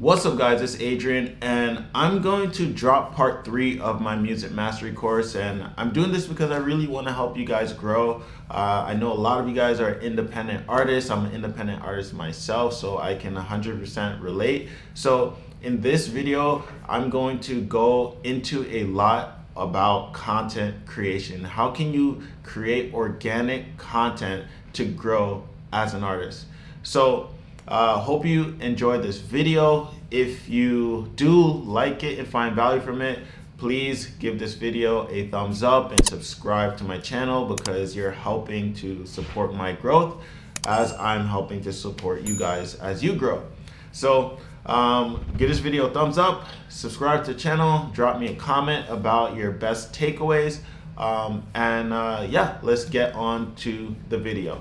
What's up guys, it's Adrian and I'm going to drop part 3 of my music mastery course, and I'm doing this because I really want to help you guys grow. I know a lot of you guys are independent artists. I'm an independent artist myself, so I can 100% relate. So in this video, I'm going to go into a lot about content creation. How can you create organic content to grow as an artist? So hope you enjoyed this video. If you do like it and find value from it, please give this video a thumbs up and subscribe to my channel, because you're helping to support my growth as I'm helping to support you guys as you grow. So give this video a thumbs up, subscribe to the channel, drop me a comment about your best takeaways, yeah, let's get on to the video.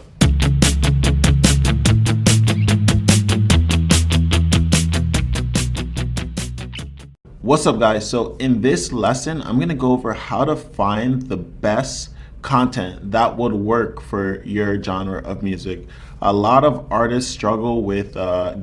What's up guys? So in this lesson, I'm gonna go over how to find the best content that would work for your genre of music. A lot of artists struggle with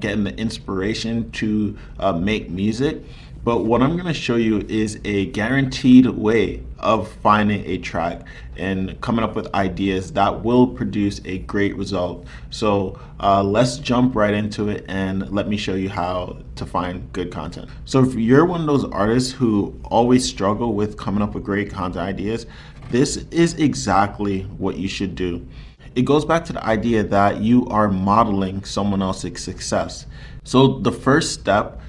getting the inspiration to make music, but what I'm gonna show you is a guaranteed way of finding a track and coming up with ideas that will produce a great result. So let's jump right into it and let me show you how to find good content. So if you're one of those artists who always struggle with coming up with great content ideas, this is exactly what you should do. It goes back to the idea that you are modeling someone else's success. So the first step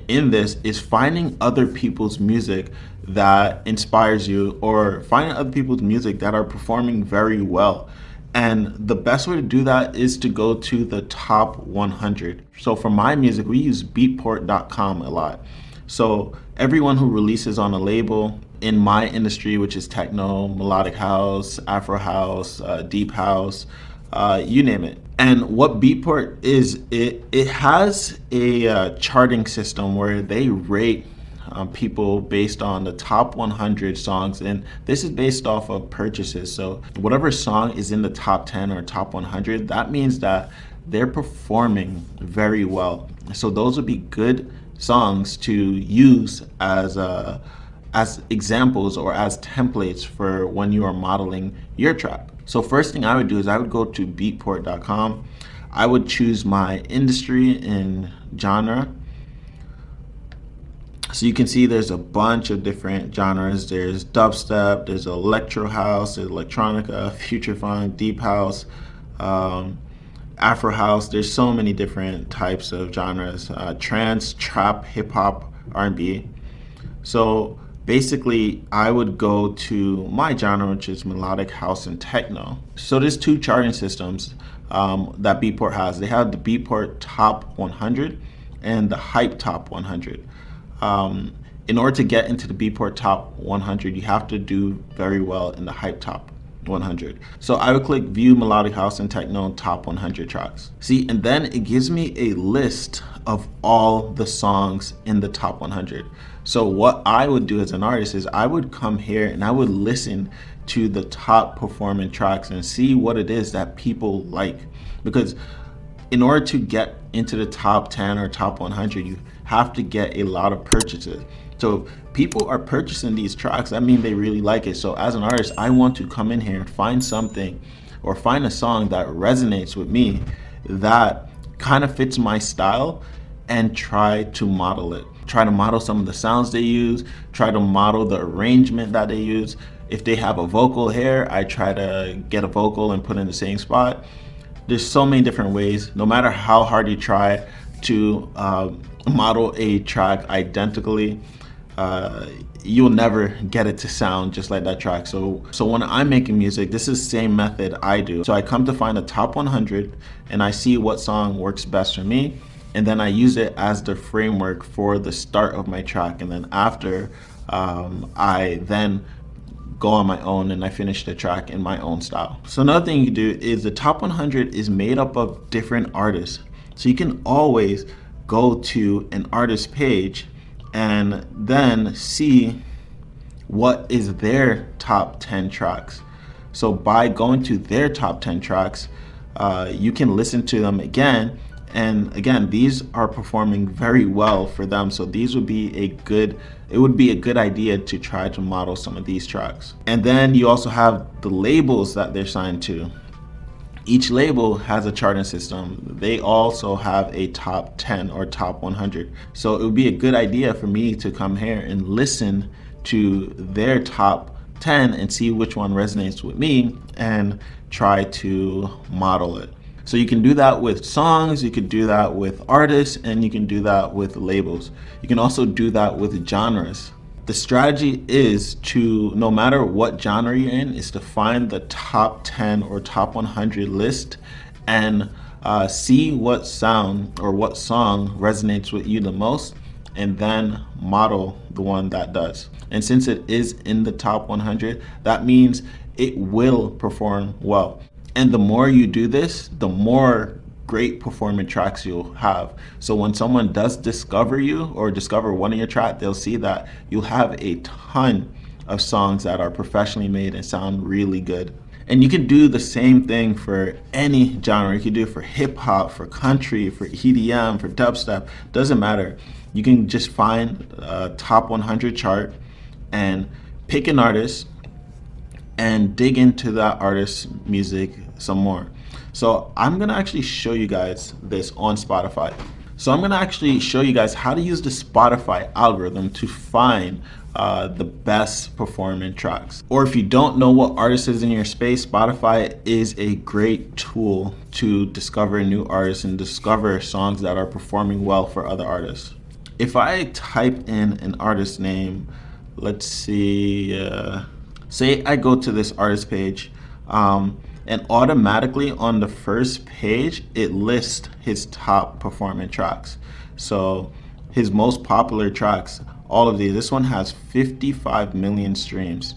in this is finding other people's music that inspires you, or finding other people's music that are performing very well. And the best way to do that is to go to the top 100. So for my music, we use beatport.com a lot. So everyone who releases on a label in my industry, which is techno, melodic house, afro house, deep house, you name it. And what Beatport is, it has a charting system where they rate people based on the top 100 songs, and this is based off of purchases. So whatever song is in the top 10 or top 100, that means that they're performing very well. So those would be good songs to use as examples or as templates for when you are modeling your track. So first thing I would do is I would go to beatport.com. I would choose my industry and genre. So you can see there's a bunch of different genres. There's dubstep, there's electro house, there's electronica, future funk, deep house, afro house. There's so many different types of genres, trance, trap, hip hop, R&B. So basically, I would go to my genre, which is melodic house and techno. So there's two charting systems that Beatport has. They have the Beatport Top 100 and the Hype Top 100. In order to get into the Beatport Top 100, you have to do very well in the Hype Top 100. So I would click View Melodic House and Techno Top 100 Tracks. See, and then it gives me a list of all the songs in the Top 100. So what I would do as an artist is I would come here and I would listen to the top performing tracks and see what it is that people like. Because in order to get into the top 10 or top 100, you have to get a lot of purchases. So if people are purchasing these tracks, that means they really like it. So as an artist, I want to come in here and find something or find a song that resonates with me, that kind of fits my style, and try to model it. Try to model some of the sounds they use, try to model the arrangement that they use. If they have a vocal here, I try to get a vocal and put in the same spot. There's so many different ways. No matter how hard you try to model a track identically, you'll never get it to sound just like that track. So when I'm making music, this is the same method I do. So I come to find the top 100 and I see what song works best for me, and then I use it as the framework for the start of my track. And then after, I then go on my own and I finish the track in my own style. So another thing you do is the top 100 is made up of different artists. So you can always go to an artist page and then see what is their top 10 tracks. So by going to their top 10 tracks, you can listen to them again And again, these are performing very well for them. So these would be it would be a good idea to try to model some of these tracks. And then you also have the labels that they're signed to. Each label has a charting system. They also have a top 10 or top 100. So it would be a good idea for me to come here and listen to their top 10 and see which one resonates with me and try to model it. So you can do that with songs, you can do that with artists, and you can do that with labels. You can also do that with genres. The strategy is to, no matter what genre you're in, is to find the top 10 or top 100 list and see what sound or what song resonates with you the most, and then model the one that does. And since it is in the top 100, that means it will perform well. And the more you do this, the more great performing tracks you'll have. So when someone does discover you or discover one of your tracks, they'll see that you'll have a ton of songs that are professionally made and sound really good. And you can do the same thing for any genre. You can do it for hip hop, for country, for EDM, for dubstep, doesn't matter. You can just find a top 100 chart and pick an artist and dig into that artist's music some more. So I'm gonna actually show you guys this on Spotify. So I'm gonna actually show you guys how to use the Spotify algorithm to find the best performing tracks. Or if you don't know what artist is in your space, Spotify is a great tool to discover new artists and discover songs that are performing well for other artists. If I type in an artist name, let's see, say I go to this artist page, and automatically on the first page, it lists his top performing tracks. So his most popular tracks, all of these, this one has 55 million streams.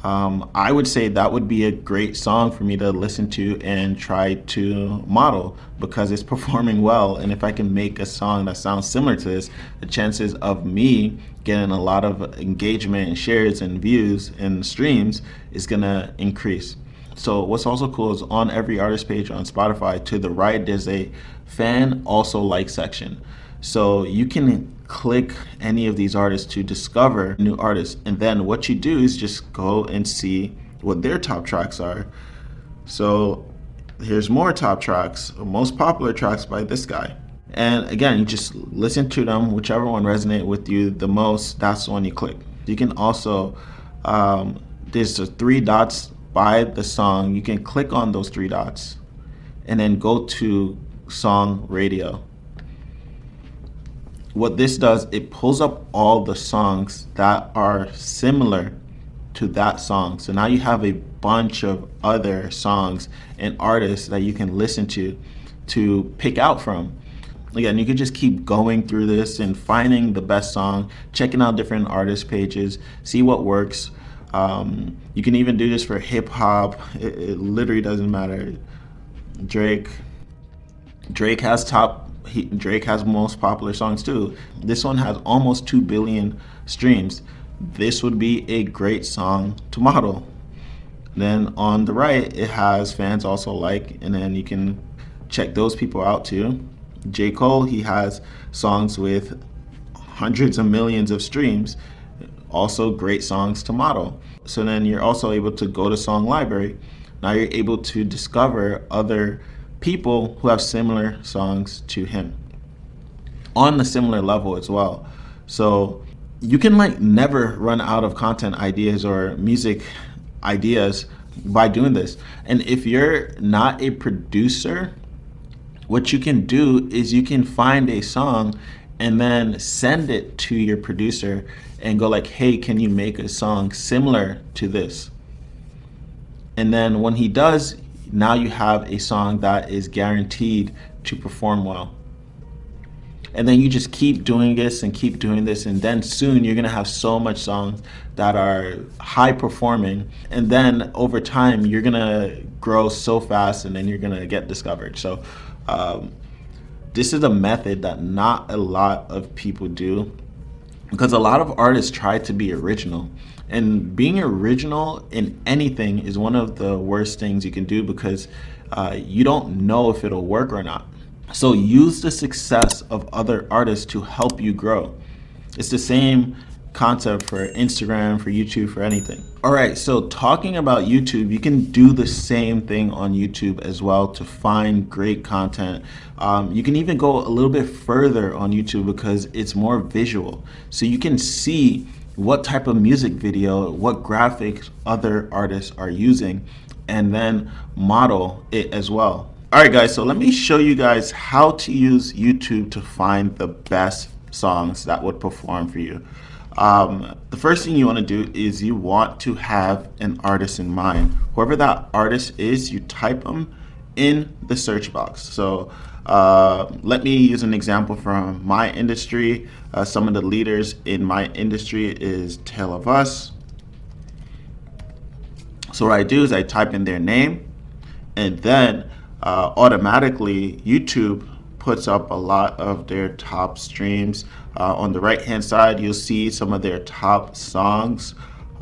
I would say that would be a great song for me to listen to and try to model because it's performing well. And if I can make a song that sounds similar to this, the chances of me getting a lot of engagement and shares and views and streams is gonna increase. So what's also cool is on every artist page on Spotify, to the right, there's a fan also like section. So you can click any of these artists to discover new artists. And then what you do is just go and see what their top tracks are. So here's more top tracks, most popular tracks by this guy. And again, you just listen to them, whichever one resonates with you the most, that's the one you click. You can also, there's the 3 dots by the song. You can click on those 3 dots and then go to song radio. What this does, it pulls up all the songs that are similar to that song. So now you have a bunch of other songs and artists that you can listen to pick out from. Again, you can just keep going through this and finding the best song, checking out different artist pages, see what works. You can even do this for hip hop. It literally doesn't matter. Drake has most popular songs too. This one has almost 2 billion streams. This would be a great song to model. Then on the right, it has fans also like, and then you can check those people out too. J. Cole, he has songs with hundreds of millions of streams, also great songs to model. So then you're also able to go to song library. Now you're able to discover other people who have similar songs to him on the similar level as well. So you can never run out of content ideas or music ideas by doing this. And if you're not a producer, what you can do is you can find a song and then send it to your producer and go like, hey, can you make a song similar to this? And then when he does, now you have a song that is guaranteed to perform well. And then you just keep doing this and keep doing this, and then soon you're gonna have so much songs that are high performing, and then over time you're gonna grow so fast and then you're gonna get discovered. So this is a method that not a lot of people do, because a lot of artists try to be original. And being original in anything is one of the worst things you can do, because you don't know if it'll work or not. So use the success of other artists to help you grow. It's the same concept for Instagram, for YouTube, for anything. All right, so talking about YouTube, you can do the same thing on YouTube as well to find great content. You can even go a little bit further on YouTube because it's more visual. So you can see what type of music video, what graphics other artists are using, and then model it as well. All right, guys, so let me show you guys how to use YouTube to find the best songs that would perform for you. The first thing you want to do is you want to have an artist in mind. Whoever that artist is, you type them in the search box. So let me use an example from my industry. Some of the leaders in my industry is Tale of Us. So what I do is I type in their name, and then automatically YouTube puts up a lot of their top streams. On the right hand side, you'll see some of their top songs.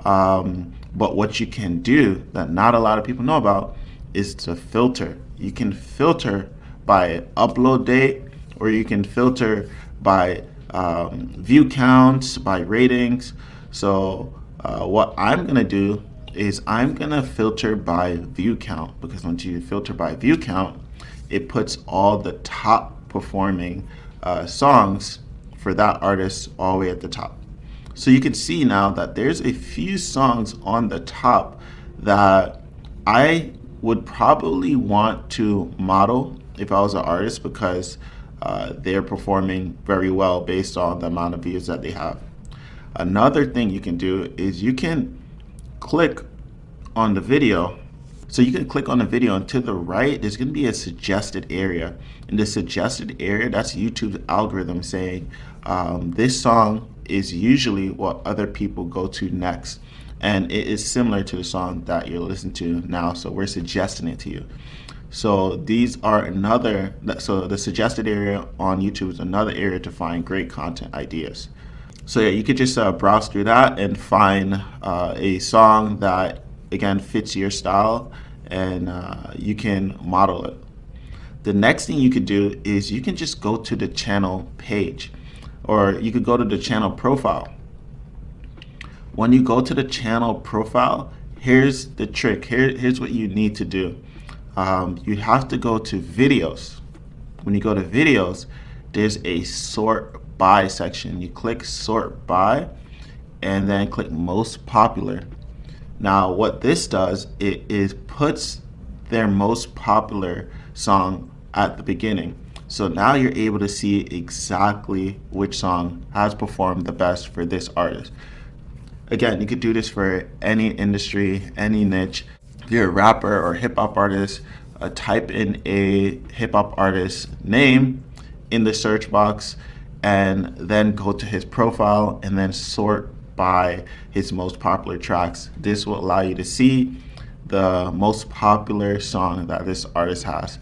But what you can do that not a lot of people know about is to filter. You can filter by upload date, or you can filter by view counts, by ratings. So what I'm gonna do is I'm gonna filter by view count, because once you filter by view count, it puts all the top performing songs for that artist all the way at the top. So you can see now that there's a few songs on the top that I would probably want to model if I was an artist, because they're performing very well based on the amount of views that they have. Another thing you can do is you can click on the video. So you can click on the video, and to the right, there's going to be a suggested area. In the suggested area, that's YouTube's algorithm saying this song is usually what other people go to next. And it is similar to the song that you're listening to now, so we're suggesting it to you. So these are another, so the suggested area on YouTube is another area to find great content ideas. So yeah, you could just browse through that and find a song that, again, fits your style, and you can model it. The next thing you could do is you can just go to the channel page, or you could go to the channel profile. When you go to the channel profile, here's the trick. Here's what you need to do. You have to go to videos. When you go to videos, there's a sort by section. You click sort by, and then click most popular. Now what this does, it is puts their most popular song at the beginning. So now you're able to see exactly which song has performed the best for this artist. Again, you could do this for any industry, any niche. If you're a rapper or hip hop artist, type in a hip hop artist name in the search box, and then go to his profile and then sort by his most popular tracks. This will allow you to see the most popular song that this artist has.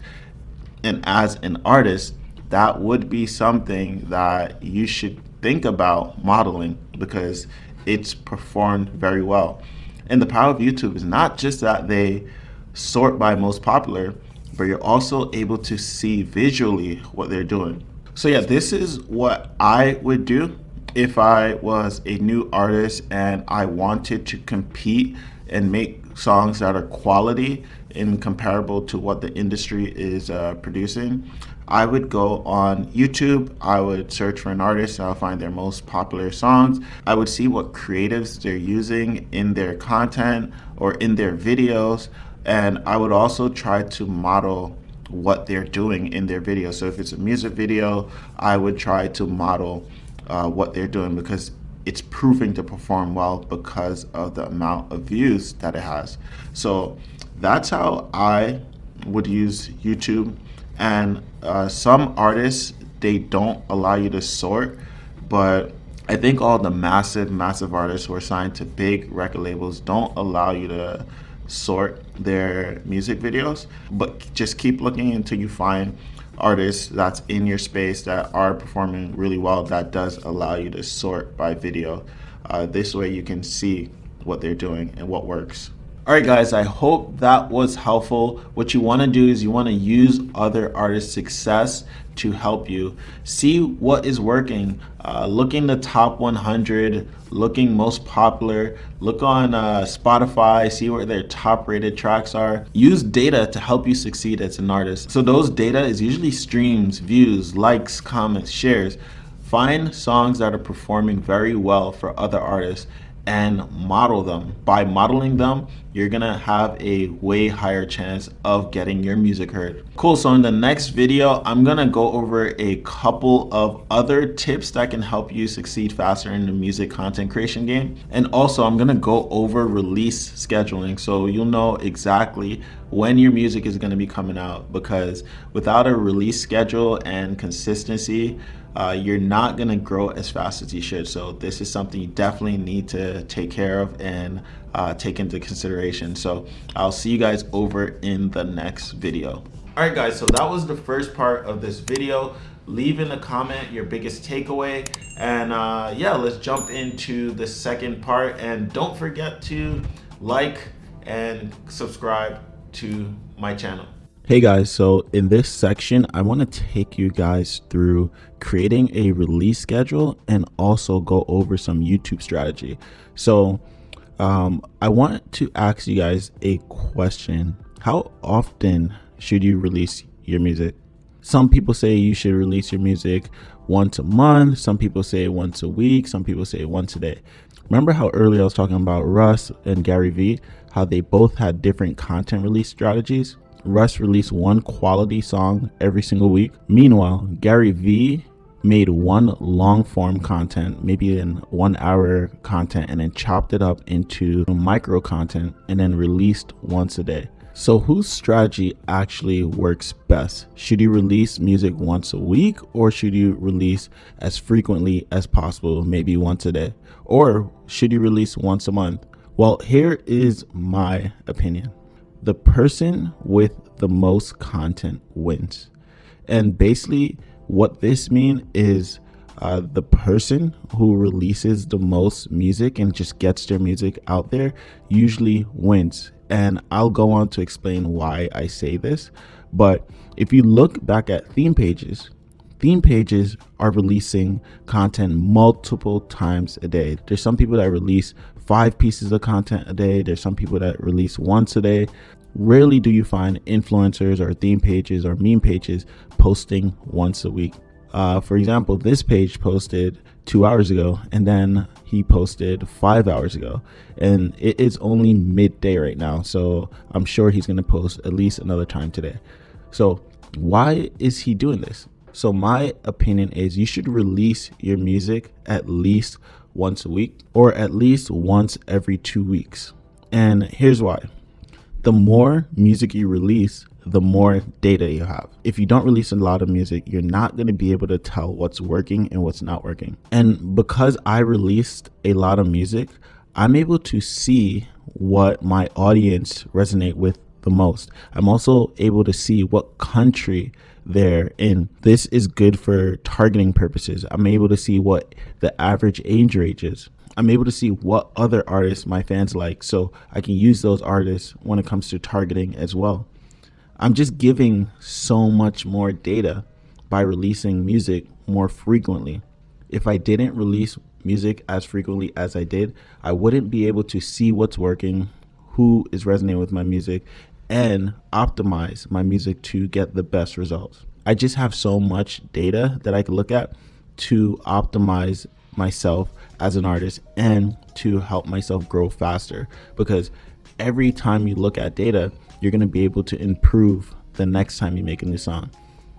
And as an artist, that would be something that you should think about modeling, because it's performed very well. And the power of YouTube is not just that they sort by most popular, but you're also able to see visually what they're doing. So yeah, this is what I would do if I was a new artist and I wanted to compete and make songs that are quality and comparable to what the industry is producing. I would go on YouTube, I would search for an artist, I'll find their most popular songs. I would see what creatives they're using in their content or in their videos, and I would also try to model what they're doing in their videos. So if it's a music video, I would try to model what they're doing, because it's proving to perform well because of the amount of views that it has. So that's how I would use YouTube. And some artists, they don't allow you to sort, but I think all the massive artists who are signed to big record labels don't allow you to sort their music videos. But just keep looking until you find artists that's in your space that are performing really well, that does allow you to sort by video. This way you can see what they're doing and what works. All right, guys, I hope that was helpful. What you want to do is you want to use other artists' success to help you. See what is working. Look in the top 100, looking most popular. Look on Spotify, see where their top rated tracks are. Use data to help you succeed as an artist. So those data is usually streams, views, likes, comments, shares. Find songs that are performing very well for other artists and model them. By modeling them, you're gonna have a way higher chance of getting your music heard. Cool, so in the next video, I'm gonna go over a couple of other tips that can help you succeed faster in the music content creation game. And also I'm gonna go over release scheduling so you'll know exactly when your music is gonna be coming out, because without a release schedule and consistency, you're not gonna grow as fast as you should. So this is something you definitely need to take care of and take into consideration. So I'll see you guys over in the next video. All right, guys, so that was the first part of this video. Leave in a comment your biggest takeaway, and yeah, let's jump into the second part. And don't forget to like and subscribe to my channel. Hey guys, so in this section, I want to take you guys through creating a release schedule and also go over some YouTube strategy. So I want to ask you guys a question. How often should you release your music? Some people say you should release your music once a month. Some people say once a week. Some people say once a day. Remember how earlier I was talking about Russ and Gary Vee, how they both had different content release strategies? Russ released one quality song every single week. Meanwhile, Gary Vee made one long form content, maybe in 1 hour content, and then chopped it up into micro content and then released once a day. So whose strategy actually works best? Should you release music once a week, or should you release as frequently as possible, maybe once a day? Or should you release once a month? Well, here is my opinion. The person with the most content wins. And basically what this means is the person who releases the most music and just gets their music out there usually wins. And I'll go on to explain why I say this. But if you look back at theme pages are releasing content multiple times a day. There's some people that release 5 pieces of content a day. There's some people that release once a day. Rarely do you find influencers or theme pages or meme pages posting once a week. For example, this page posted 2 hours ago, and then he posted 5 hours ago, and it is only midday right now. So I'm sure he's going to post at least another time today. So why is he doing this? So my opinion is you should release your music at least once a week, or at least once every 2 weeks. And here's why. The more music you release, the more data you have. If you don't release a lot of music, you're not going to be able to tell what's working and what's not working. And because I released a lot of music, I'm able to see what my audience resonate with the most. I'm also able to see what country they're in. This is good for targeting purposes. I'm able to see what the average age range is. I'm able to see what other artists my fans like, so I can use those artists when it comes to targeting as well. I'm just giving so much more data by releasing music more frequently. If I didn't release music as frequently as I did, I wouldn't be able to see what's working, who is resonating with my music, and optimize my music to get the best results. I just have so much data that I can look at to optimize myself as an artist and to help myself grow faster, because every time you look at data, you're going to be able to improve the next time you make a new song,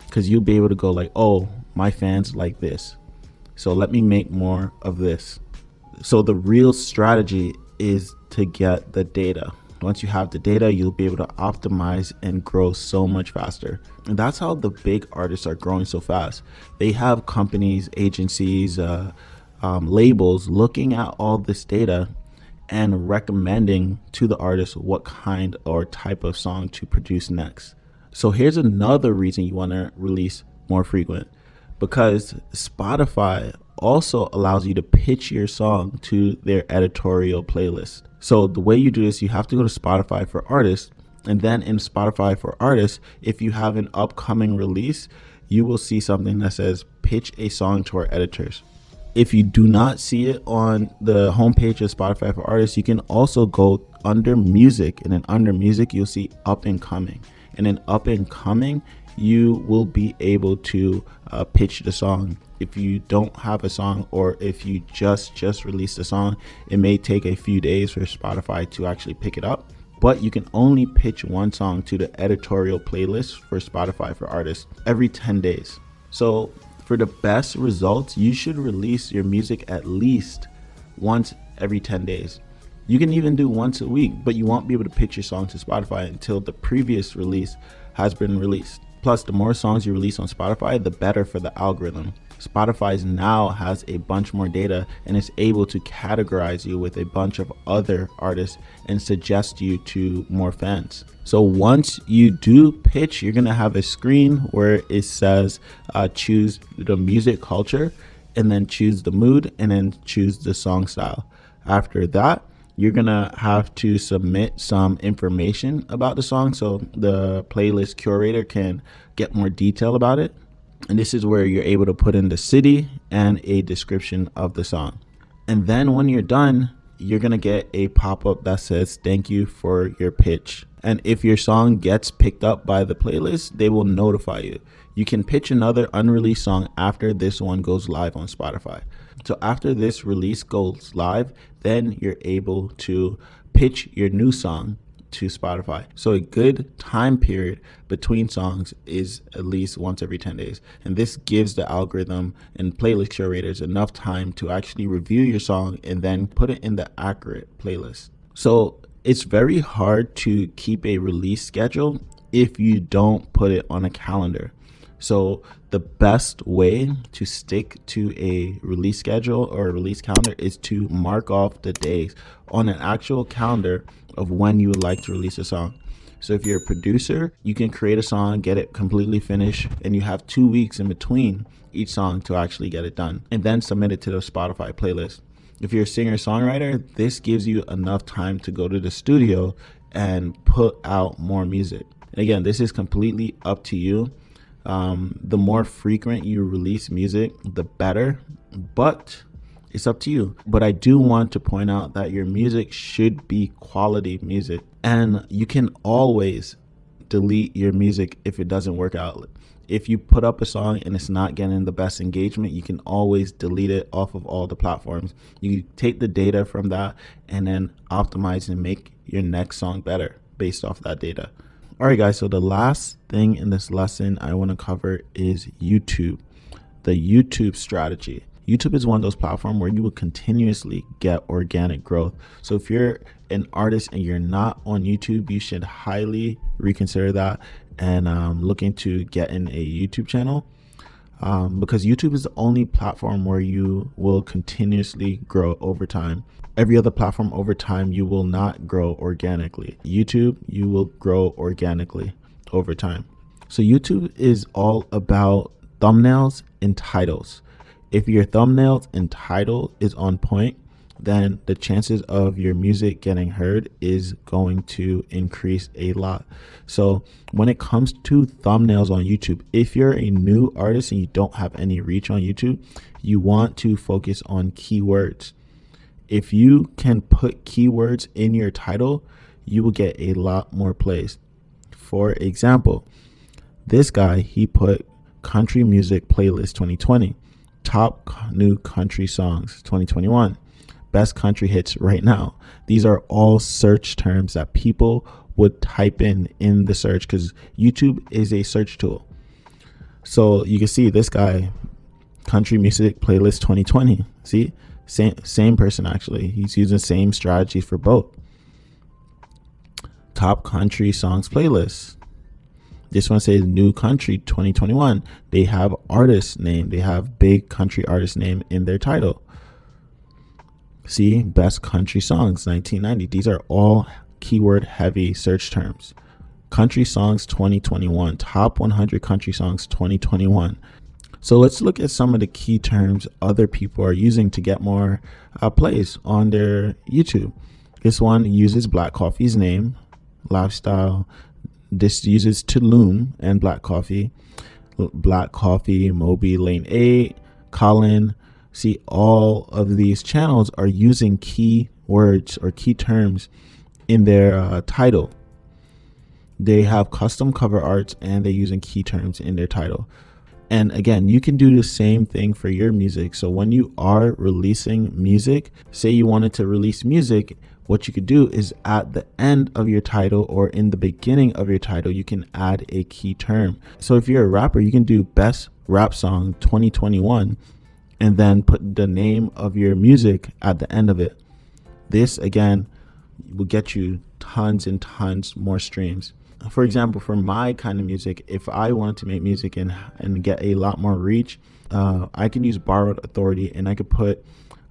because you'll be able to go like, oh, my fans like this, so let me make more of this. So the real strategy is to get the data. Once you have the data, you'll be able to optimize and grow so much faster. And that's how the big artists are growing so fast. They have companies, agencies, labels looking at all this data and recommending to the artist what kind or type of song to produce next. So here's another reason you want to release more frequent, because Spotify also allows you to pitch your song to their editorial playlist. So the way you do this, you have to go to Spotify for Artists, and then in Spotify for Artists, if you have an upcoming release, you will see something that says pitch a song to our editors. If you do not see it on the homepage of Spotify for Artists, you can also go under music, and then under music you'll see up and coming, and in up and coming you will be able to pitch the song. If you don't have a song, or if you just released a song, it may take a few days for Spotify to actually pick it up, but you can only pitch one song to the editorial playlist for Spotify for Artists every 10 days. So for the best results, you should release your music at least once every 10 days. You can even do once a week, but you won't be able to pitch your song to Spotify until the previous release has been released. Plus, the more songs you release on Spotify, the better for the algorithm. Spotify now has a bunch more data and is able to categorize you with a bunch of other artists and suggest you to more fans. So once you do pitch, you're gonna have a screen where it says choose the music culture, and then choose the mood, and then choose the song style. After that, you're gonna have to submit some information about the song so the playlist curator can get more detail about it. And this is where you're able to put in the city and a description of the song. And then when you're done, you're gonna get a pop-up that says thank you for your pitch. And if your song gets picked up by the playlist, they will notify you. You can pitch another unreleased song after this one goes live on Spotify. So after this release goes live, then you're able to pitch your new song to Spotify. So a good time period between songs is at least once every 10 days. And this gives the algorithm and playlist curators enough time to actually review your song and then put it in the accurate playlist. So it's very hard to keep a release schedule if you don't put it on a calendar. So the best way to stick to a release schedule or a release calendar is to mark off the days on an actual calendar of when you would like to release a song. So if you're a producer, you can create a song, get it completely finished, and you have 2 weeks in between each song to actually get it done, and then submit it to the Spotify playlist. If you're a singer-songwriter, this gives you enough time to go to the studio and put out more music. And again, this is completely up to you. The more frequent you release music, the better, but it's up to you. But I do want to point out that your music should be quality music, and you can always delete your music if it doesn't work out. If you put up a song and it's not getting the best engagement, you can always delete it off of all the platforms. You take the data from that and then optimize and make your next song better based off that data. All right, guys, so the last thing in this lesson I want to cover is YouTube, the YouTube strategy. YouTube is one of those platforms where you will continuously get organic growth. So if you're an artist and you're not on YouTube, you should highly reconsider that and look into getting a YouTube channel, because YouTube is the only platform where you will continuously grow over time. Every other platform over time, you will not grow organically. YouTube, you will grow organically over time. So YouTube is all about thumbnails and titles. If your thumbnails and title is on point, then the chances of your music getting heard is going to increase a lot. So when it comes to thumbnails on YouTube, if you're a new artist and you don't have any reach on YouTube, you want to focus on keywords. If you can put keywords in your title, you will get a lot more plays. For example, this guy, he put country music playlist 2020, top new country songs 2021, best country hits right now. These are all search terms that people would type in the search, because YouTube is a search tool. So you can see this guy, country music playlist 2020. See, same person actually. He's using the same strategies for both. Top country songs playlist. This one says new country 2021. They have artist name. They have big country artist name in their title. See, best country songs 1990. These are all keyword heavy search terms. Country songs 2021, top 100 country songs 2021. So let's look at some of the key terms other people are using to get more plays on their YouTube. This one uses Black Coffee's name, lifestyle. This uses Tulum and Black Coffee, Moby, Lane 8, Colin. See, all of these channels are using key words or key terms in their title. They have custom cover arts and they're using key terms in their title. And again, you can do the same thing for your music. So when you are releasing music, say you wanted to release music, what you could do is at the end of your title or in the beginning of your title, you can add a key term. So if you're a rapper, you can do best rap song 2021 and then put the name of your music at the end of it. This again will get you tons and tons more streams. For example, for my kind of music, if I wanted to make music and get a lot more reach, I can use borrowed authority and I could put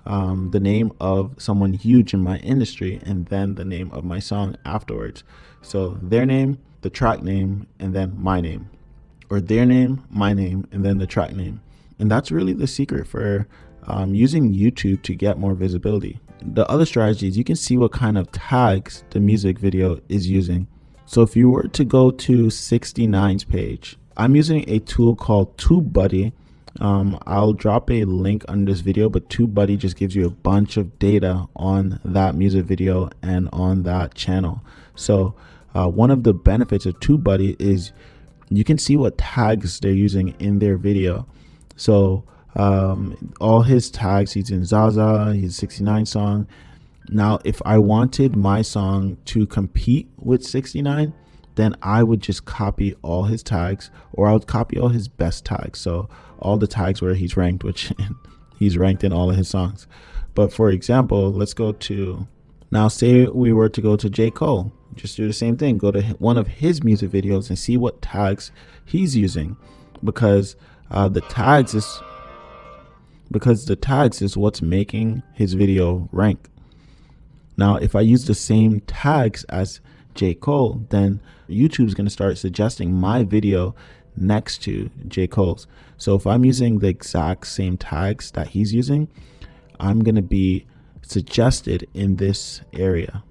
the name of someone huge in my industry and then the name of my song afterwards. So their name, the track name, and then my name, or their name, my name, and then the track name. And that's really the secret for using YouTube to get more visibility. The other strategies, you can see what kind of tags the music video is using. So if you were to go to 69's page, I'm using a tool called TubeBuddy. I'll drop a link under this video, but TubeBuddy just gives you a bunch of data on that music video and on that channel. So one of the benefits of TubeBuddy is you can see what tags they're using in their video. So all his tags, he's in Zaza, his 69 song. Now, if I wanted my song to compete with 69, then I would just copy all his tags, or I would copy all his best tags. So all the tags where he's ranked, which he's ranked in all of his songs. But for example, let's go to, now say we were to go to J. Cole, just do the same thing. Go to one of his music videos and see what tags he's using, because the tags is what's making his video rank. Now, if I use the same tags as J. Cole, then YouTube's going to start suggesting my video next to J. Cole's. So if I'm using the exact same tags that he's using, I'm going to be suggested in this area.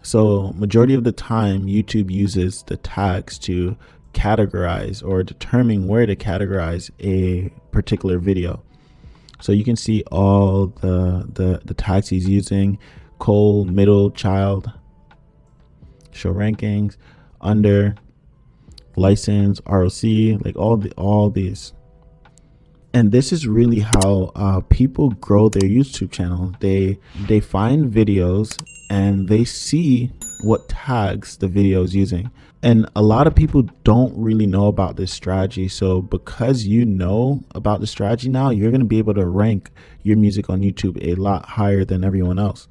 So majority of the time, YouTube uses the tags to categorize or determine where to categorize a particular video. So you can see all the tags he's using: Cole, middle, child, show rankings, under, license, ROC, like all these. And this is really how people grow their YouTube channel. They find videos and they see what tags the video is using. And a lot of people don't really know about this strategy. So because you know about the strategy now, you're going to be able to rank your music on YouTube a lot higher than everyone else.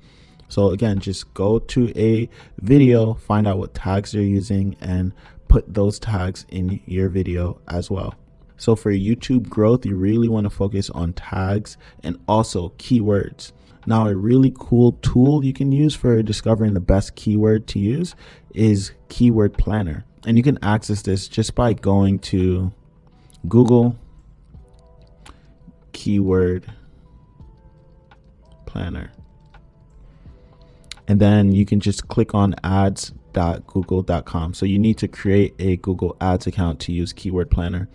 So again, just go to a video, find out what tags they're using, and put those tags in your video as well. So for YouTube growth, you really want to focus on tags and also keywords. Now, a really cool tool you can use for discovering the best keyword to use is Keyword Planner. And you can access this just by going to Google Keyword Planner. And then you can just click on ads.google.com. So you need to create a Google Ads account to use Keyword Planner.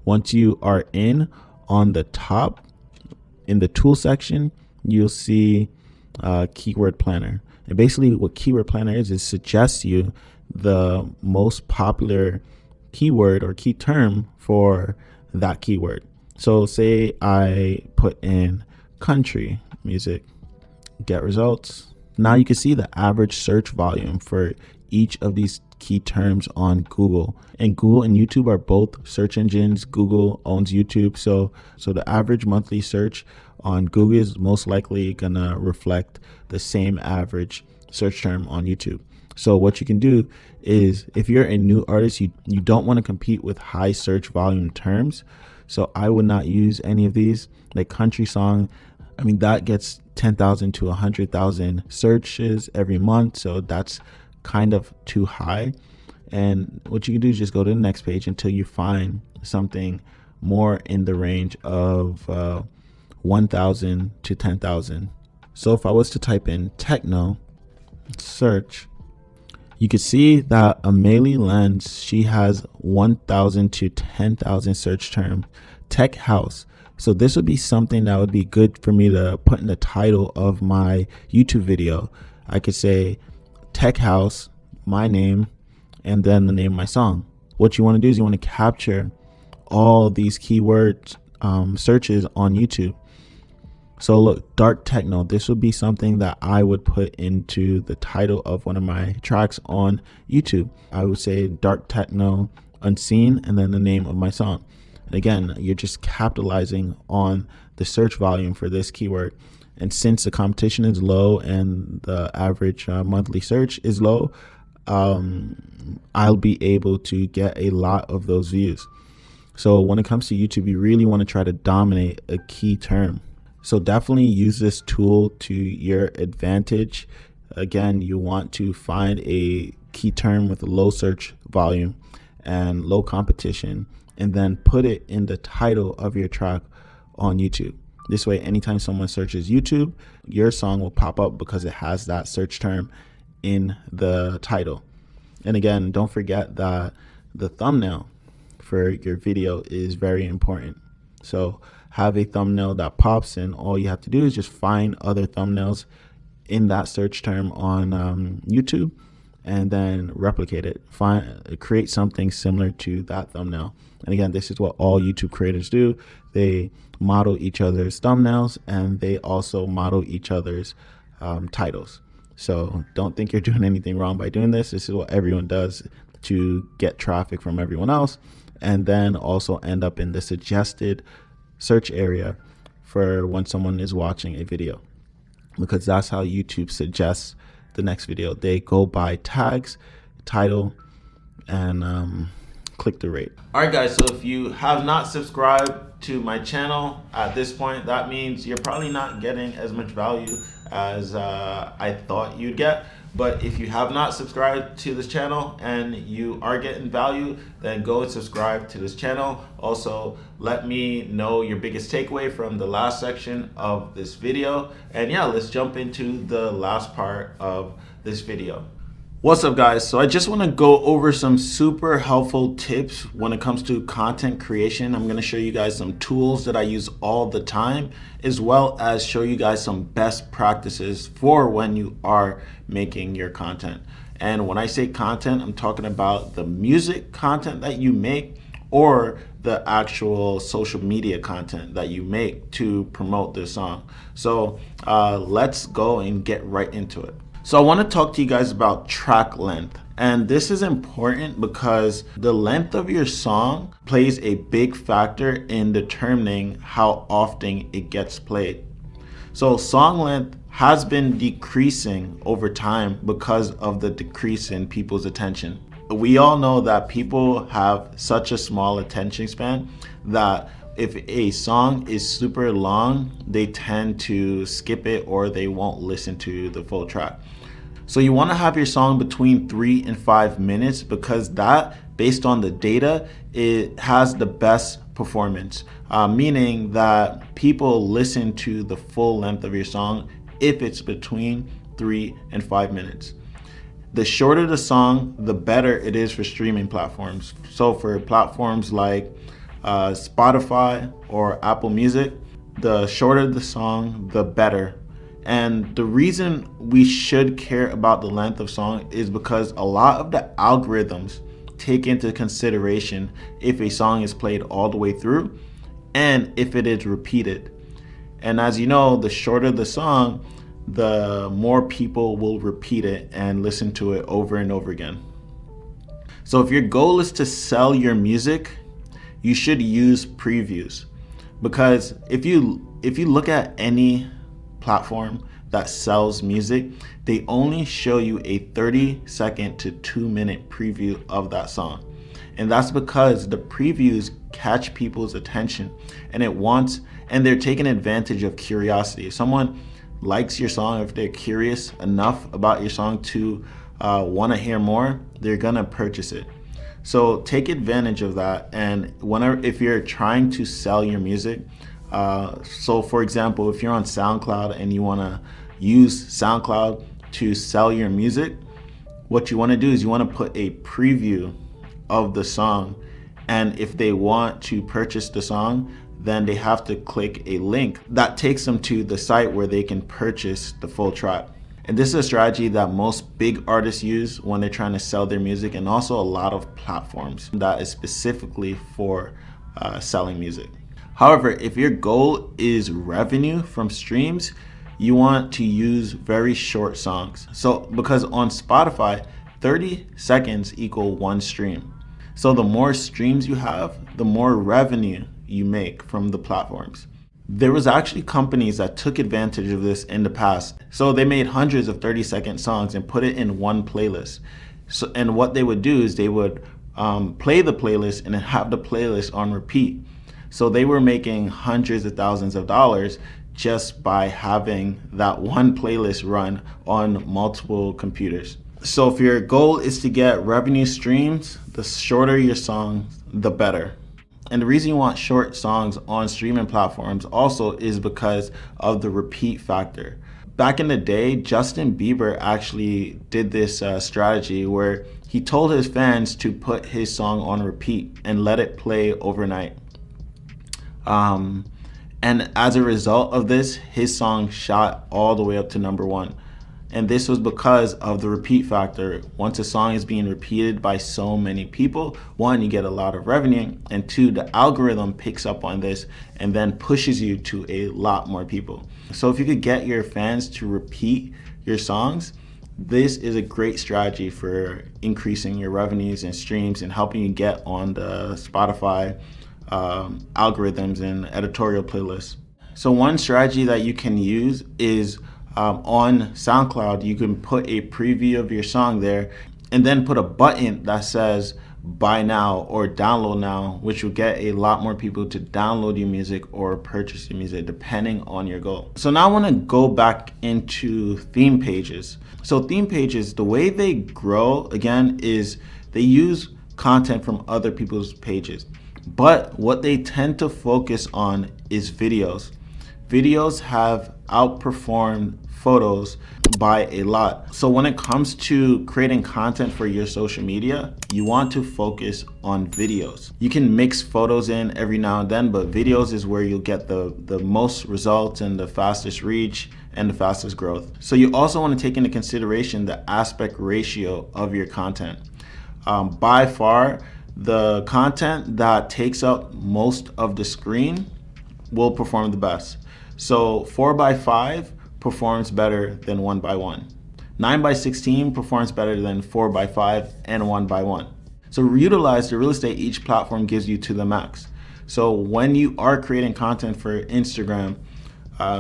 Once you are in, on the top in the tool section, you'll see Keyword Planner. And basically what Keyword Planner is, it suggests you the most popular keyword or key term for that keyword. So say I put in country music, get results. Now you can see the average search volume for each of these key terms on Google. And Google and YouTube are both search engines. Google owns YouTube. So the average monthly search on Google is most likely gonna reflect the same average search term on YouTube. So what you can do is, if you're a new artist, you don't want to compete with high search volume terms. So I would not use any of these. Like country song, I mean, that gets 10,000 to 100,000 searches every month. So that's kind of too high. And what you can do is just go to the next page until you find something more in the range of 1,000 to 10,000. So if I was to type in techno, search, you can see that Amelie Lenz, she has 1,000 to 10,000 search terms. Tech house. So this would be something that would be good for me to put in the title of my YouTube video. I could say tech house, my name, and then the name of my song. What you want to do is you want to capture all these keywords searches on YouTube. So look, dark techno, this would be something that I would put into the title of one of my tracks on YouTube. I would say dark techno unseen and then the name of my song. And again, you're just capitalizing on the search volume for this keyword. And since the competition is low and the average monthly search is low, I'll be able to get a lot of those views. So when it comes to YouTube, you really want to try to dominate a key term. So definitely use this tool to your advantage. Again, you want to find a key term with a low search volume and low competition, and then put it in the title of your track on YouTube. This way, anytime someone searches YouTube, your song will pop up because it has that search term in the title. And again, don't forget that the thumbnail for your video is very important. So have a thumbnail that pops, and all you have to do is just find other thumbnails in that search term on YouTube and then replicate it. Create something similar to that thumbnail. And again, this is what all YouTube creators do. They model each other's thumbnails and they also model each other's titles. So don't think you're doing anything wrong by doing this. This is what everyone does to get traffic from everyone else, and then also end up in the suggested search area for when someone is watching a video, because that's how YouTube suggests the next video. They go by tags, title, and click the rate. All right, guys, so if you have not subscribed to my channel at this point, that means you're probably not getting as much value as I thought you'd get. But if you have not subscribed to this channel and you are getting value, then go and subscribe to this channel. Also, let me know your biggest takeaway from the last section of this video. And yeah, let's jump into the last part of this video. What's up, guys? So I just want to go over some super helpful tips when it comes to content creation. I'm going to show you guys some tools that I use all the time, as well as show you guys some best practices for when you are making your content. And when I say content, I'm talking about the music content that you make or the actual social media content that you make to promote this song. So let's go and get right into it. So I want to talk to you guys about track length. And this is important because the length of your song plays a big factor in determining how often it gets played. So song length has been decreasing over time because of the decrease in people's attention. We all know that people have such a small attention span that if a song is super long, they tend to skip it or they won't listen to the full track. So you want to have your song between 3 and 5 minutes, because that, based on the data, it has the best performance, meaning that people listen to the full length of your song if it's between 3 and 5 minutes. The shorter the song, the better it is for streaming platforms. So for platforms like Spotify or Apple Music, the shorter the song, the better. And the reason we should care about the length of song is because a lot of the algorithms take into consideration if a song is played all the way through and if it is repeated. And as you know, the shorter the song, the more people will repeat it and listen to it over and over again. So if your goal is to sell your music, you should use previews, because if you look at any platform that sells music, they only show you a 30-second to 2-minute preview of that song. And that's because the previews catch people's attention, and they're taking advantage of curiosity. If someone likes your song, if they're curious enough about your song to want to hear more, they're gonna purchase it. So take advantage of that. And if you're trying to sell your music, so for example, if you're on SoundCloud and you wanna use SoundCloud to sell your music, what you wanna do is you wanna put a preview of the song. And if they want to purchase the song, then they have to click a link that takes them to the site where they can purchase the full track. And this is a strategy that most big artists use when they're trying to sell their music, and also a lot of platforms that is specifically for selling music. However, if your goal is revenue from streams, you want to use very short songs. So because on Spotify, 30 seconds equal one stream. So the more streams you have, the more revenue you make from the platforms. There was actually companies that took advantage of this in the past. So they made hundreds of 30-second songs and put it in one playlist. And what they would do is they would play the playlist and then have the playlist on repeat. So they were making hundreds of thousands of dollars just by having that one playlist run on multiple computers. So if your goal is to get revenue streams, the shorter your song, the better. And the reason you want short songs on streaming platforms also is because of the repeat factor. Back in the day, Justin Bieber actually did this strategy where he told his fans to put his song on repeat and let it play overnight. And as a result of this, his song shot all the way up to #1. And this was because of the repeat factor. Once a song is being repeated by so many people, one, you get a lot of revenue, and two, the algorithm picks up on this and then pushes you to a lot more people. So if you could get your fans to repeat your songs, this is a great strategy for increasing your revenues and streams and helping you get on the Spotify algorithms and editorial playlists. So one strategy that you can use is on SoundCloud, you can put a preview of your song there and then put a button that says buy now or download now, which will get a lot more people to download your music or purchase your music depending on your goal. So now I want to go back into theme pages. So theme pages, the way they grow again is they use content from other people's pages, but what they tend to focus on is videos. Videos have outperformed photos by a lot. So when it comes to creating content for your social media, you want to focus on videos. You can mix photos in every now and then, but videos is where you'll get the most results and the fastest reach and the fastest growth. So you also want to take into consideration the aspect ratio of your content. By far, the content that takes up most of the screen will perform the best. So 4:5 performs better than 1:1. 9:16 performs better than 4:5 and 1:1. So utilize the real estate each platform gives you to the max. So when you are creating content for Instagram,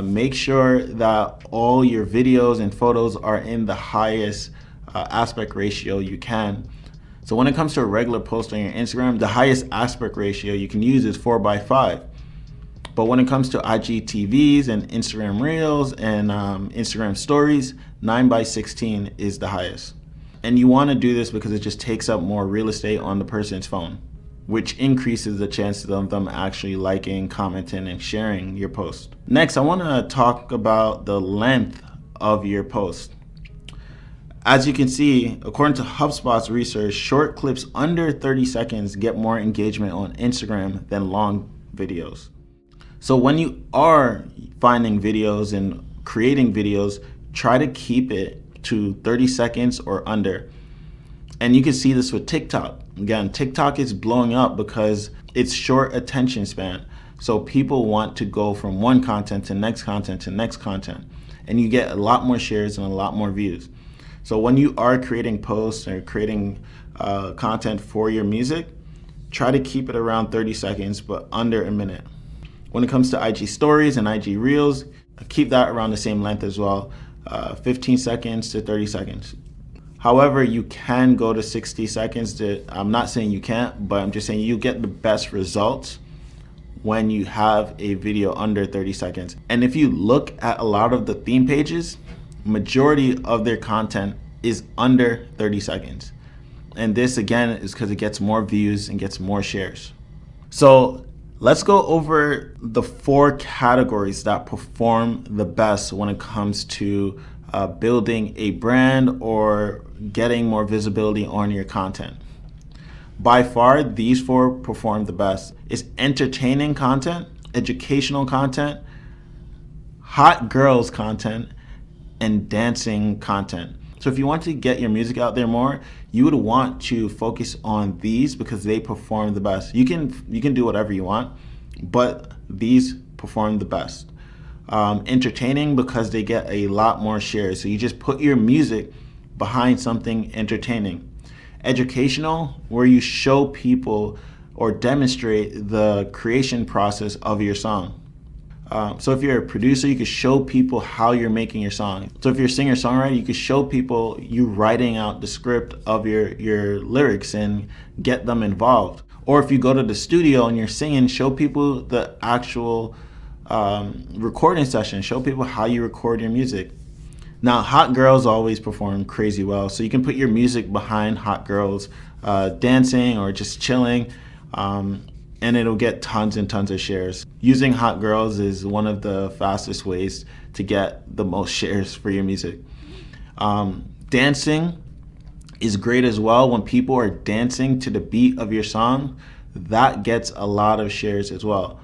make sure that all your videos and photos are in the highest aspect ratio you can. So when it comes to a regular post on your Instagram, the highest aspect ratio you can use is 4:5. But when it comes to IGTVs and Instagram Reels and Instagram Stories, 9:16 is the highest. And you want to do this because it just takes up more real estate on the person's phone, which increases the chances of them actually liking, commenting, and sharing your post. Next, I want to talk about the length of your post. As you can see, according to HubSpot's research, short clips under 30 seconds get more engagement on Instagram than long videos. So when you are finding videos and creating videos, try to keep it to 30 seconds or under. And you can see this with TikTok. Again, TikTok is blowing up because it's short attention span. So people want to go from one content to next content to next content. And you get a lot more shares and a lot more views. So when you are creating posts or creating content for your music, try to keep it around 30 seconds, but under a minute. When it comes to IG Stories and IG Reels, keep that around the same length as well, 15 seconds to 30 seconds. However, you can go to 60 seconds. I'm not saying you can't, but I'm just saying you get the best results when you have a video under 30 seconds. And if you look at a lot of the theme pages, majority of their content is under 30 seconds. And this again is because it gets more views and gets more shares. So let's go over the 4 categories that perform the best when it comes to building a brand or getting more visibility on your content. By far, these 4 perform the best. It's entertaining content, educational content, hot girls content, and dancing content. So if you want to get your music out there more, you would want to focus on these because they perform the best. You can do whatever you want, but these perform the best. Entertaining because they get a lot more shares. So you just put your music behind something entertaining. Educational, where you show people or demonstrate the creation process of your song. So if you're a producer, you could show people how you're making your song. So if you're a singer-songwriter, you could show people you writing out the script of your lyrics and get them involved. Or if you go to the studio and you're singing, show people the actual recording session. Show people how you record your music. Now, hot girls always perform crazy well, so you can put your music behind hot girls dancing or just chilling. And it'll get tons and tons of shares. Using hot girls is one of the fastest ways to get the most shares for your music. Dancing is great as well. When people are dancing to the beat of your song, that gets a lot of shares as well.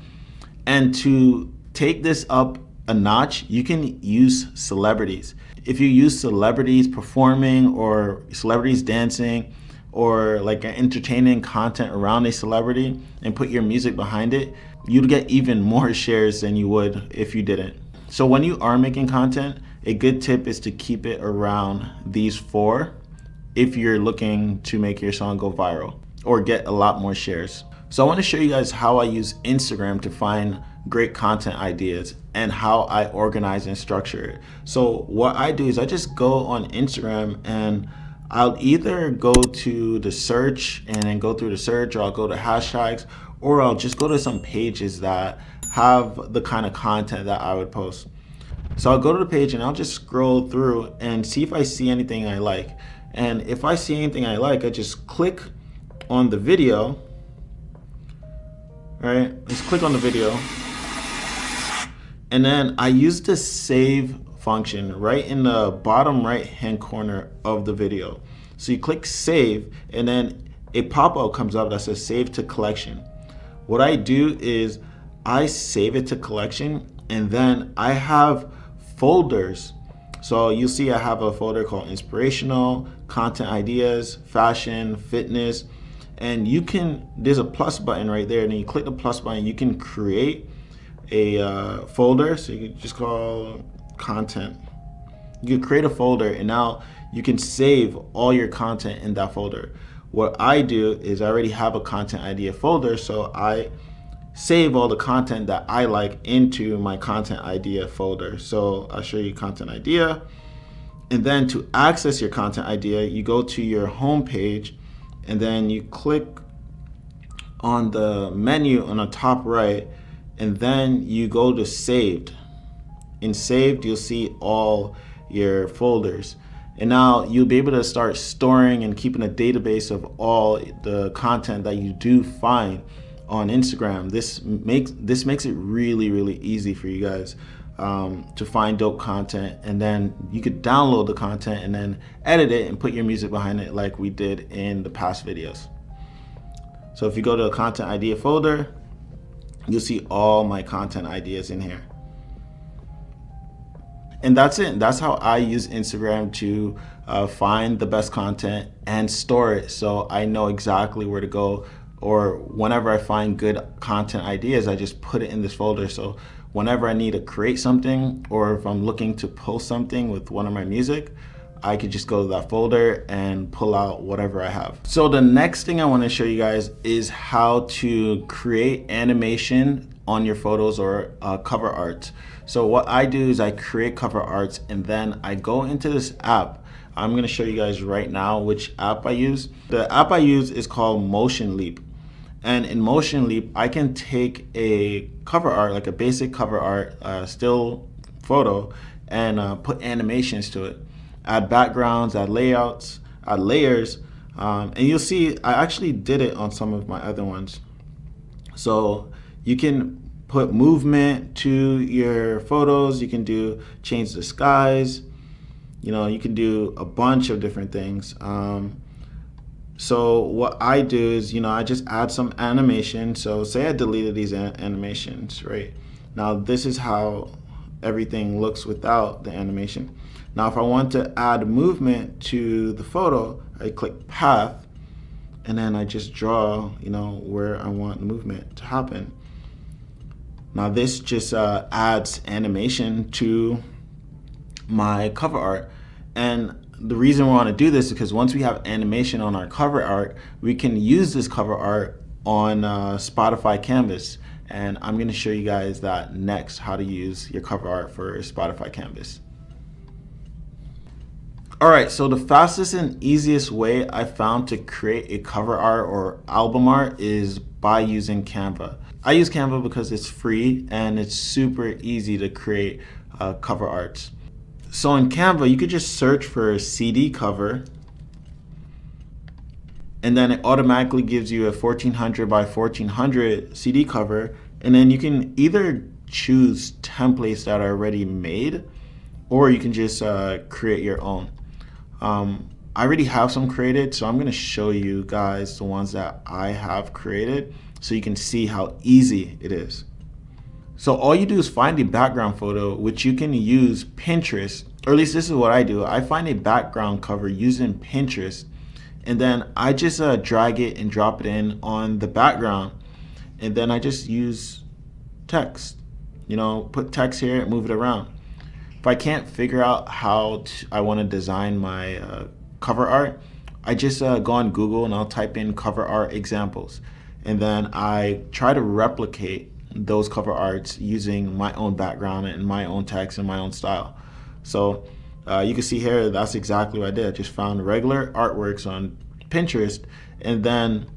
And to take this up a notch, you can use celebrities. If you use celebrities performing or celebrities dancing, or like entertaining content around a celebrity and put your music behind it, you'd get even more shares than you would if you didn't. So when you are making content, a good tip is to keep it around these 4 if you're looking to make your song go viral or get a lot more shares. So I want to show you guys how I use Instagram to find great content ideas and how I organize and structure it. So what I do is I just go on Instagram and I'll either go to the search and then go through the search, or I'll go to hashtags, or I'll just go to some pages that have the kind of content that I would post. So I'll go to the page and I'll just scroll through and see if I see anything I like. And if I see anything I like, I just click on the video. All right, let's click on the video. And then I use the save function right in the bottom right hand corner of the video. So you click save and then a pop-up comes up that says save to collection. What I do is I save it to collection and then I have folders. So you'll see I have a folder called inspirational, content ideas, fashion, fitness, and you can, there's a plus button right there, and then you click the plus button, you can create a folder. So you can just call content. You can create a folder and now you can save all your content in that folder. What I do is I already have a content idea folder, so I save all the content that I like into my content idea folder. So I'll show you content idea. And then to access your content idea, you go to your home page and then you click on the menu on the top right, and then you go to saved. In saved, you'll see all your folders. And now you'll be able to start storing and keeping a database of all the content that you do find on Instagram. This makes it really, really easy for you guys to find dope content, and then you could download the content and then edit it and put your music behind it like we did in the past videos. So if you go to the content idea folder, you'll see all my content ideas in here. And that's it. That's how I use Instagram to find the best content and store it, so I know exactly where to go. Or whenever I find good content ideas, I just put it in this folder. So whenever I need to create something, or if I'm looking to post something with one of my music, I could just go to that folder and pull out whatever I have. So the next thing I want to show you guys is how to create animation on your photos or cover art. So what I do is I create cover arts and then I go into this app. I'm going to show you guys right now which app I use. The app I use is called Motion Leap. And in Motion Leap, I can take a cover art, like a basic cover art, still photo, and put animations to it. Add backgrounds, add layouts, add layers, And you'll see I actually did it on some of my other ones. So you can put movement to your photos. You can change the skies. You can do a bunch of different things. So what I do is, I just add some animation. So say I deleted these animations, right? Now this is how everything looks without the animation. Now if I want to add movement to the photo, I click path, and then I just draw, where I want movement to happen. Now this just adds animation to my cover art. And the reason we want to do this is because once we have animation on our cover art, we can use this cover art on Spotify Canvas. And I'm going to show you guys that next, how to use your cover art for Spotify Canvas. All right, so the fastest and easiest way I found to create a cover art or album art is by using Canva. I use Canva because it's free and it's super easy to create cover arts. So in Canva, you could just search for CD cover, and then it automatically gives you a 1400 by 1400 CD cover. And then you can either choose templates that are already made, or you can just create your own. I already have some created, so I'm going to show you guys the ones that I have created so you can see how easy it is. So all you do is find a background photo, which you can use Pinterest, or at least this is what I do. I find a background cover using Pinterest, and then I just drag it and drop it in on the background, and then I just use text. Put text here and move it around. If I can't figure out how I want to design my cover art, I just go on Google and I'll type in cover art examples, and then I try to replicate those cover arts using my own background and my own text and my own style. So you can see here, that's exactly what I did. I just found regular artworks on Pinterest and then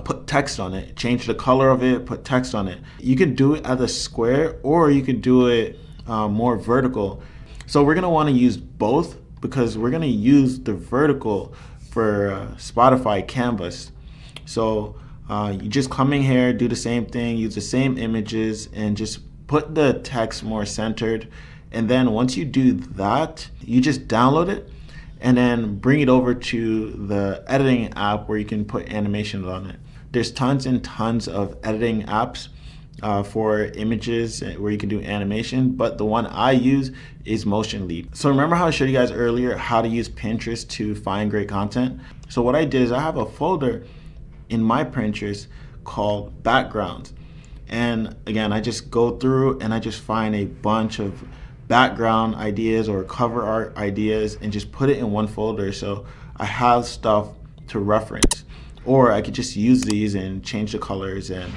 put text on it, change the color of it, put text on it. You can do it as a square, or you can do it more vertical. So we're gonna want to use both because we're gonna use the vertical for Spotify Canvas. So you just come in here, do the same thing, use the same images, and just put the text more centered. And then once you do that, you just download it and then bring it over to the editing app where you can put animations on it. There's tons and tons of editing apps for images where you can do animation, but the one I use is Motion Leap. So remember how I showed you guys earlier how to use Pinterest to find great content? So what I did is I have a folder in my Pinterest called backgrounds, and again I just go through and I just find a bunch of background ideas or cover art ideas and just put it in one folder so I have stuff to reference. Or I could just use these and change the colors and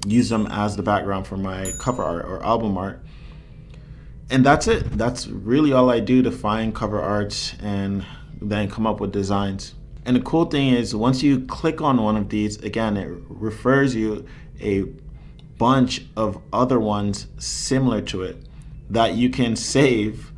use them as the background for my cover art or album art. And that's it. That's really all I do to find cover arts and then come up with designs. And the cool thing is once you click on one of these, again, it refers you a bunch of other ones similar to it that you can save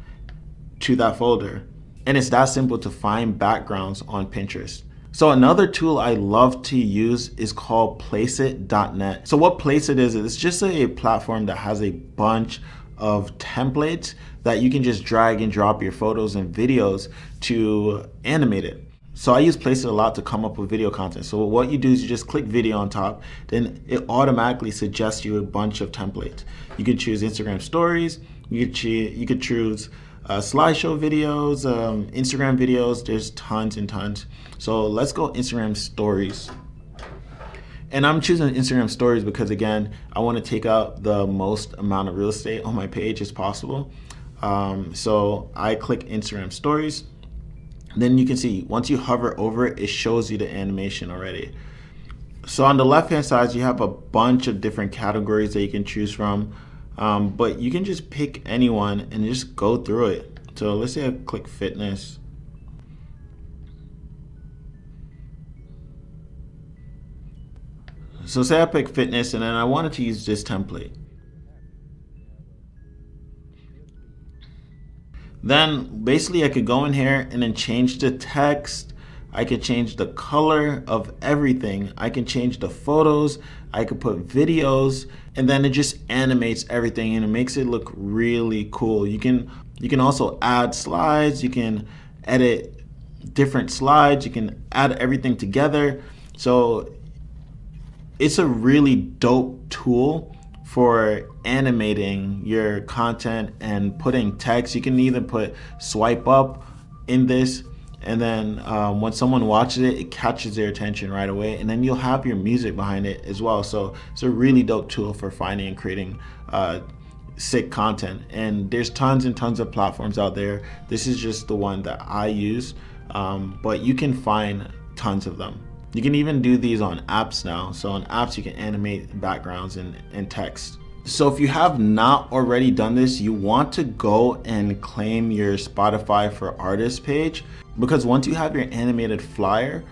to that folder. And it's that simple to find backgrounds on Pinterest. So another tool I love to use is called Placeit.net. So what Placeit is, it's just a platform that has a bunch of templates that you can just drag and drop your photos and videos to animate it. So I use Placeit a lot to come up with video content. So what you do is you just click video on top, then it automatically suggests you a bunch of templates. You can choose Instagram stories, you could choose slideshow videos, Instagram videos, there's tons and tons. So let's go Instagram stories. And I'm choosing Instagram stories because again, I want to take out the most amount of real estate on my page as possible. So I click Instagram stories. Then you can see once you hover over it, it shows you the animation already. So on the left hand side, you have a bunch of different categories that you can choose from, but you can just pick anyone and just go through it. So let's say I click fitness. So say I pick fitness and then I wanted to use this template. Then basically I could go in here and then change the text, I can change the color of everything. I can change the photos. I could put videos, and then it just animates everything and it makes it look really cool. You can also add slides. You can edit different slides. You can add everything together. So it's a really dope tool for animating your content and putting text. You can even put swipe up in this, and then when someone watches it, it catches their attention right away, and then you'll have your music behind it as well. So it's a really dope tool for finding and creating sick content. And there's tons and tons of platforms out there. This is just the one that I use, but you can find tons of them. You can even do these on apps now. So on apps, you can animate backgrounds and text. So if you have not already done this, you want to go and claim your Spotify for Artists page, because once you have your animated flyer,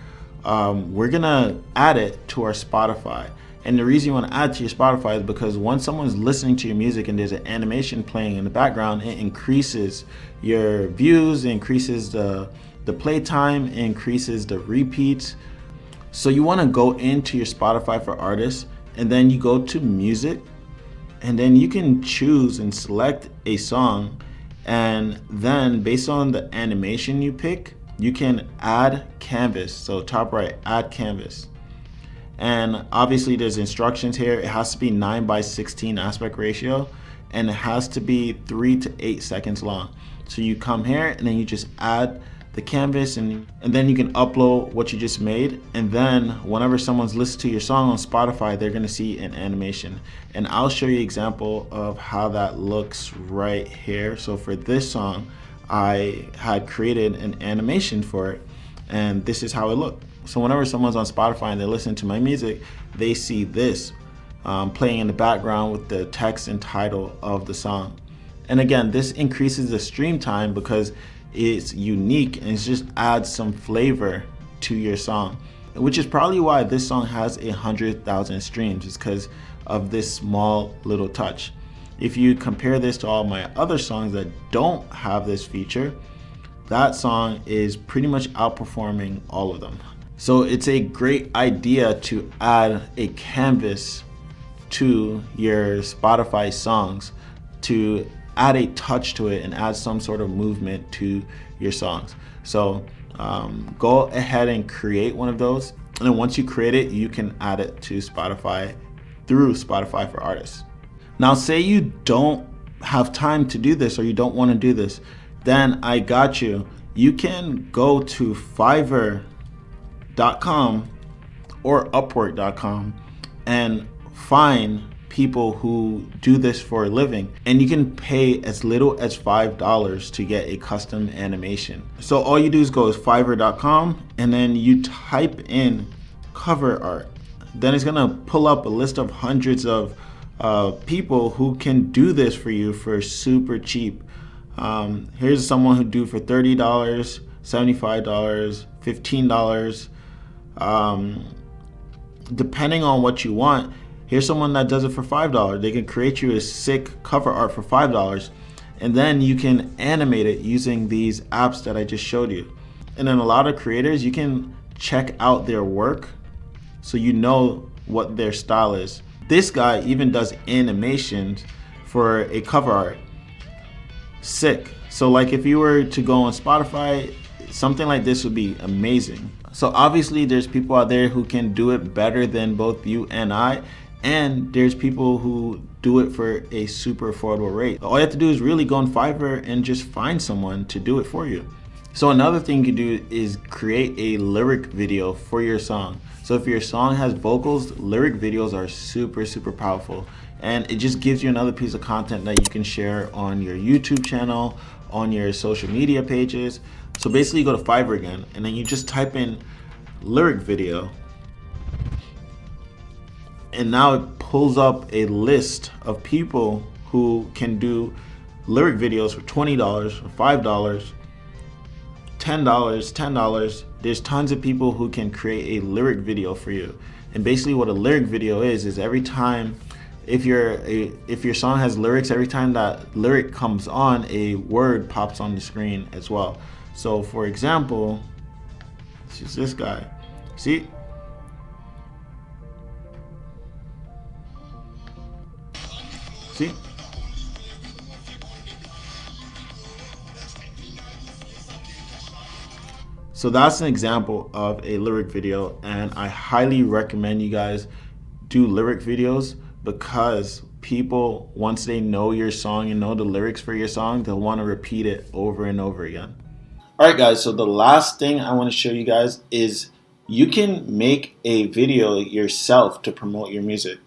we're gonna add it to our Spotify. And the reason you want to add to your Spotify is because once someone's listening to your music and there's an animation playing in the background, it increases your views, it increases the play time, it increases the repeats. So you want to go into your Spotify for Artists, and then you go to music, and then you can choose and select a song, and then based on the animation you pick, you can add canvas. So top right, add canvas. And obviously there's instructions here. It has to be 9:16 aspect ratio, and it has to be 3 to 8 seconds long. So you come here and then you just add the canvas, and then you can upload what you just made, and then whenever someone's listening to your song on Spotify, they're gonna see an animation. And I'll show you an example of how that looks right here. So for this song, I had created an animation for it, and this is how it looked. So whenever someone's on Spotify and they listen to my music, they see this playing in the background with the text and title of the song. And again, this increases the stream time because it's unique and it just adds some flavor to your song, which is probably why this song has 100,000 streams, is because of this small little touch. If you compare this to all my other songs that don't have this feature, that song is pretty much outperforming all of them. So it's a great idea to add a canvas to your Spotify songs to add a touch to it and add some sort of movement to your songs. So go ahead and create one of those, and then once you create it, you can add it to Spotify through Spotify for Artists. Now say you don't have time to do this, or you don't want to do this, then I got you. You can go to Fiverr.com or Upwork.com and find people who do this for a living, and you can pay as little as $5 to get a custom animation. So all you do is go to Fiverr.com, and then you type in cover art. Then it's gonna pull up a list of hundreds of people who can do this for you for super cheap. Here's someone who do for $30, $75, $15, depending on what you want. Here's someone that does it for $5. They can create you a sick cover art for $5, and then you can animate it using these apps that I just showed you. And then a lot of creators, you can check out their work so you know what their style is. This guy even does animations for a cover art. Sick. So like if you were to go on Spotify, something like this would be amazing. So obviously there's people out there who can do it better than both you and I, and there's people who do it for a super affordable rate. All you have to do is really go on Fiverr and just find someone to do it for you. So another thing you can do is create a lyric video for your song. So if your song has vocals, lyric videos are super, super powerful. And it just gives you another piece of content that you can share on your YouTube channel, on your social media pages. So basically you go to Fiverr again, and then you just type in lyric video, and now it pulls up a list of people who can do lyric videos for $20, for $5, $10. There's tons of people who can create a lyric video for you. And basically what a lyric video is every time, if your song has lyrics, every time that lyric comes on, a word pops on the screen as well. So for example, Let's use this guy. See? See? So that's an example of a lyric video, and I highly recommend you guys do lyric videos, because people, once they know your song and know the lyrics for your song, they'll want to repeat it over and over again. All right, guys, so the last thing I want to show you guys is you can make a video yourself to promote your music.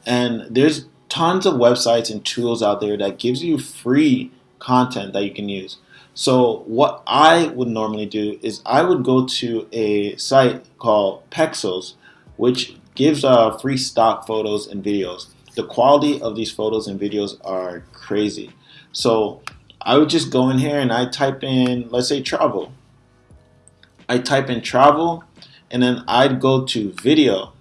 And there's tons of websites and tools out there that gives you free content that you can use. So what I would normally do is I would go to a site called Pexels, which gives free stock photos and videos. The quality of these photos and videos are crazy. So I would just go in here and I type in, let's say, travel. I type in travel, and then I'd go to video,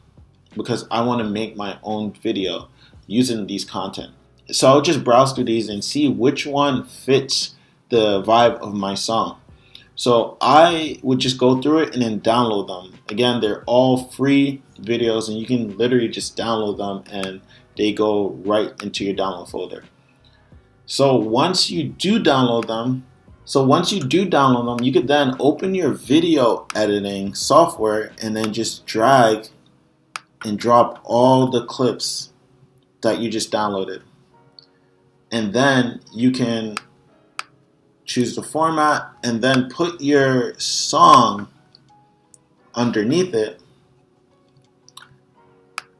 because I want to make my own video using these content. So I'll just browse through these and see which one fits the vibe of my song. So I would just go through it and then download them. Again, they're all free videos, and you can literally just download them and they go right into your download folder. So once you do download them, you could then open your video editing software and then just drag and drop all the clips that you just downloaded. And then you can choose the format and then put your song underneath it.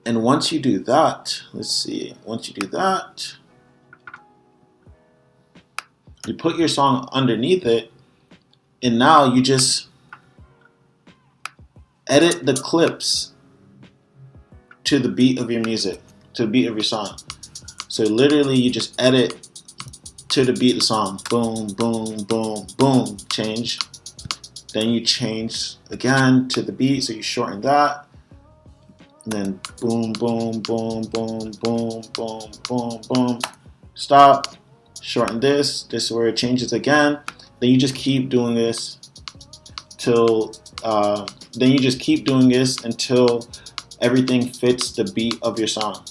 And once you do that, you put your song underneath it, and now you just edit the clips to the beat of your music, to the beat of your song. So literally you just edit to the beat of the song. Boom, boom, boom, boom, change. Then you change again to the beat, so you shorten that. And then boom, boom, boom, boom, boom, boom, boom, boom. Stop. Shorten this. This is where it changes again. Then you just keep doing this till. Until everything fits the beat of your song.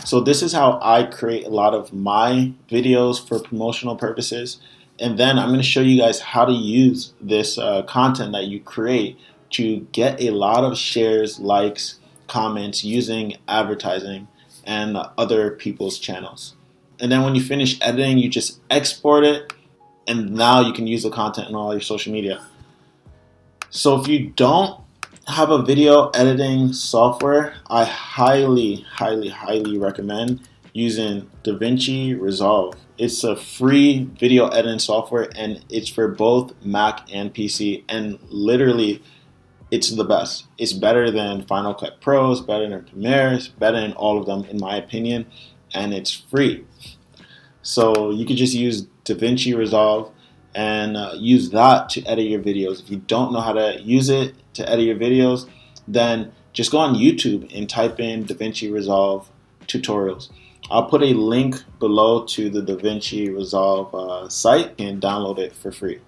So this is how I create a lot of my videos for promotional purposes. And then I'm going to show you guys how to use this content that you create to get a lot of shares, likes, comments using advertising and other people's channels. And then when you finish editing, you just export it, and now you can use the content in all your social media. So if you don't have a video editing software, I highly, highly, highly recommend using DaVinci Resolve. It's a free video editing software, and it's for both Mac and PC, and literally it's the best. It's better than Final Cut Pro, it's better than Premiere, it's better than all of them in my opinion, and it's free. So you could just use DaVinci Resolve and use that to edit your videos. If you don't know how to use it to edit your videos, then just go on YouTube and type in DaVinci Resolve tutorials. I'll put a link below to the DaVinci Resolve site and download it for free.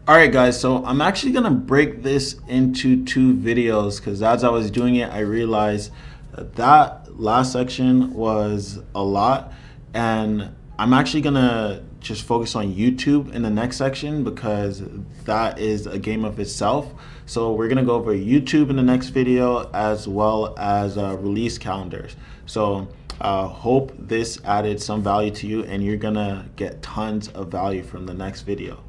Alright guys, so I'm actually going to break this into two videos, because as I was doing it I realized that last section was a lot, and I'm actually going to just focus on YouTube in the next section, because that is a game of itself. So we're going to go over YouTube in the next video, as well as release calendars. So hope this added some value to you, and you're going to get tons of value from the next video.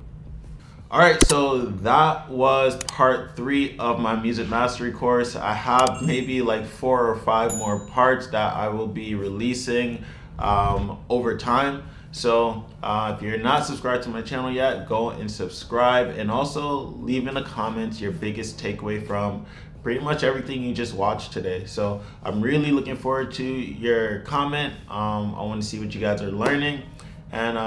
Alright, so that was part 3 of my music mastery course. I have maybe like 4 or 5 more parts that I will be releasing over time. So if you're not subscribed to my channel yet, go and subscribe, and also leave in the comments your biggest takeaway from pretty much everything you just watched today. So I'm really looking forward to your comment. I want to see what you guys are learning. And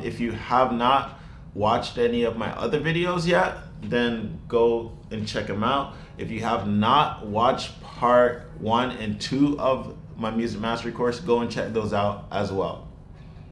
if you have not watched any of my other videos yet, then go and check them out. If you have not watched part 1 and 2 of my music mastery course, go and check those out as well.